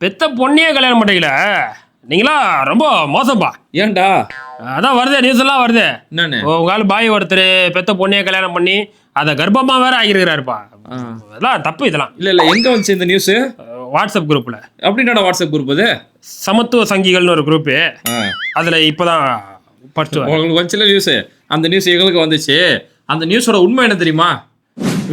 பெத்த பொண்ணையே கல்யாணம் பண்ணிக்கல, நீங்களா ரொம்ப மோசம்பா. ஏன்டா? அதான் வருது, நியூஸ் எல்லாம் வருது. என்னன்னு? உங்களால பாய் ஒருத்தர் பெத்த பொண்ணையே கல்யாணம் பண்ணி அதை கர்ப்பமா வேற ஆகிருக்கிறாருப்பா. அதெல்லாம் தப்பு. இதெல்லாம் இல்ல எங்க வந்துச்சு இந்த நியூஸ்? வாட்ஸ்அப் குரூப்ல. அப்படின்னா வாட்ஸ்அப் குரூப் அது சமத்துவ சங்கிகள்னு ஒரு குரூப்பு, அதுல இப்பதான் உங்களுக்கு வந்துச்சுல நியூஸ். அந்த நியூஸ் எங்களுக்கு வந்துச்சு. அந்த நியூஸோட உண்மை என்ன தெரியுமா?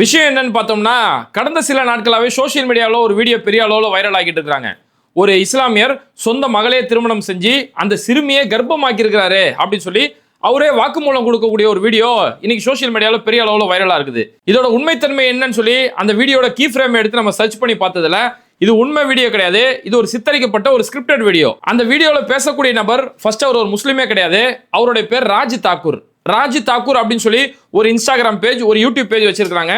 விஷயம் என்னன்னு பார்த்தோம்னா, கடந்த சில நாட்களாகவே சோசியல் மீடியாவில் ஒரு வீடியோ பெரிய அளவில் வைரல் ஆகிட்டு இருக்காங்க. ஒரு இஸ்லாமியர் சொந்த மகளே திருமணம் செஞ்சு அந்த சிறுமியை கர்ப்பமாக்கி இருக்கிறாரு அப்படின்னு சொல்லி அவரே வாக்குமூலம் கொடுக்கக்கூடிய ஒரு வீடியோ இன்னைக்கு சோசியல் மீடியாவில் பெரிய அளவில் வைரலாக இருக்குது. இதோட உண்மைத்தன்மை என்னன்னு சொல்லி அந்த வீடியோட கீ ஃப்ரேம் எடுத்து நம்ம சர்ச் பண்ணி பார்த்ததுல இது உண்மை வீடியோ கிடையாது, இது ஒரு சித்தரிக்கப்பட்ட ஒரு ஸ்கிரிப்டட் வீடியோ. அந்த வீடியோவில் பேசக்கூடிய நபர் ஃபர்ஸ்ட் அவர் ஒரு முஸ்லீமே கிடையாது. அவருடைய பேர் ராஜ் தாக்கூர். ராஜ் தாக்கூர் அப்படின்னு சொல்லி ஒரு இன்ஸ்டாகிராம் பேஜ், ஒரு யூடியூப் பேஜ் வச்சிருக்காங்க.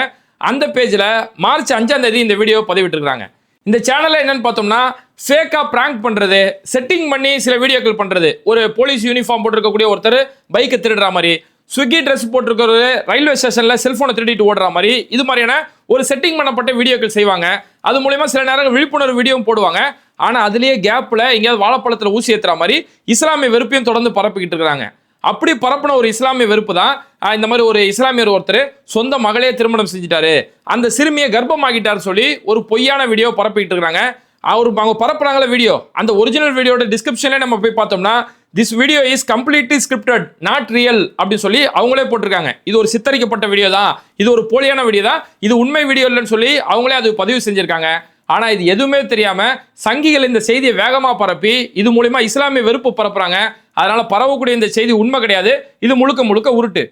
அந்த பேஜ்ல மார்ச் 5ஆம் தேதி இந்த வீடியோ பதிவிட்டு இருக்காங்க. இந்த சேனல்ல என்னன்னு பார்த்தோம்னா, ஃபேக்கா பிராங்க் பண்றது, செட்டிங் பண்ணி சில வீடியோக்கள் பண்றது. ஒரு போலீஸ் யூனிஃபார்ம் போட்டிருக்கக்கூடிய ஒருத்தர் பைக்கை திருடுற மாதிரி, ஸ்விக்கி ட்ரெஸ் போட்டிருக்கிற ரயில்வே ஸ்டேஷன்ல செல்போனை திருடிட்டு ஓடுற மாதிரி, இது மாதிரியான ஒரு செட்டிங் பண்ணப்பட்ட வீடியோக்கள் செய்வாங்க. அது மூலமா சில நேரம் விழிப்புணர்வு வீடியோவும் போடுவாங்க. ஆனா அதுலயே கேப்ல எங்கேயாவது வாழைப்பழத்துல ஊசி ஏத்துற மாதிரி இஸ்லாமிய வெறுப்பையும் தொடர்ந்து பரப்பிக்கிட்டு இருக்காங்க. அப்படி பரப்பின ஒரு இஸ்லாமிய வெறுப்பு தான் இந்த மாதிரி ஒரு இஸ்லாமியர் ஒருத்தர் சொந்த மகளே திருமணம் செஞ்சுட்டாரு, அந்த சிறுமியை கர்ப்பமாக்கிட்டாரு சொல்லி ஒரு பொய்யான வீடியோ பரப்பிக்கிட்டு இருக்காங்க. அவங்க பரப்புறாங்கள வீடியோ, அந்த ஒரிஜினல் வீடியோட டிஸ்கிரிப்ஷன்ல நம்ம போய் பார்த்தோம்னா this video is completely scripted not real அப்படின்னு சொல்லி அவங்களே போட்டிருக்காங்க. இது ஒரு சித்தரிக்கப்பட்ட வீடியோ தான், இது ஒரு போலியான வீடியோ தான், இது உண்மை வீடியோ இல்லைன்னு சொல்லி அவங்களே அது பதிவு செஞ்சிருக்காங்க. ஆனா இது எதுவுமே தெரியாம சங்கிகள் இந்த செய்தியை வேகமா பரப்பி இது மூலமா இஸ்லாமிய வெறுப்பு பரப்புறாங்க. அதனால பரவக்கூடிய இந்த செய்தி உண்மை கிடையாது, இது முழுக்க முழுக்க உருட்டு.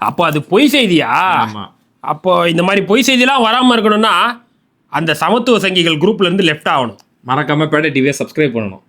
அப்போ அது பொய் செய்தியா? அப்போ இந்த மாதிரி பொய் செய்திலாம் வராம இருக்கணும்னா அந்த சமத்துவ சங்கிகள் குரூப்ல இருந்து லெஃப்ட் ஆகணும். மறக்காம பேட்டை டிவியை சப்ஸ்கிரைப் பண்ணணும்.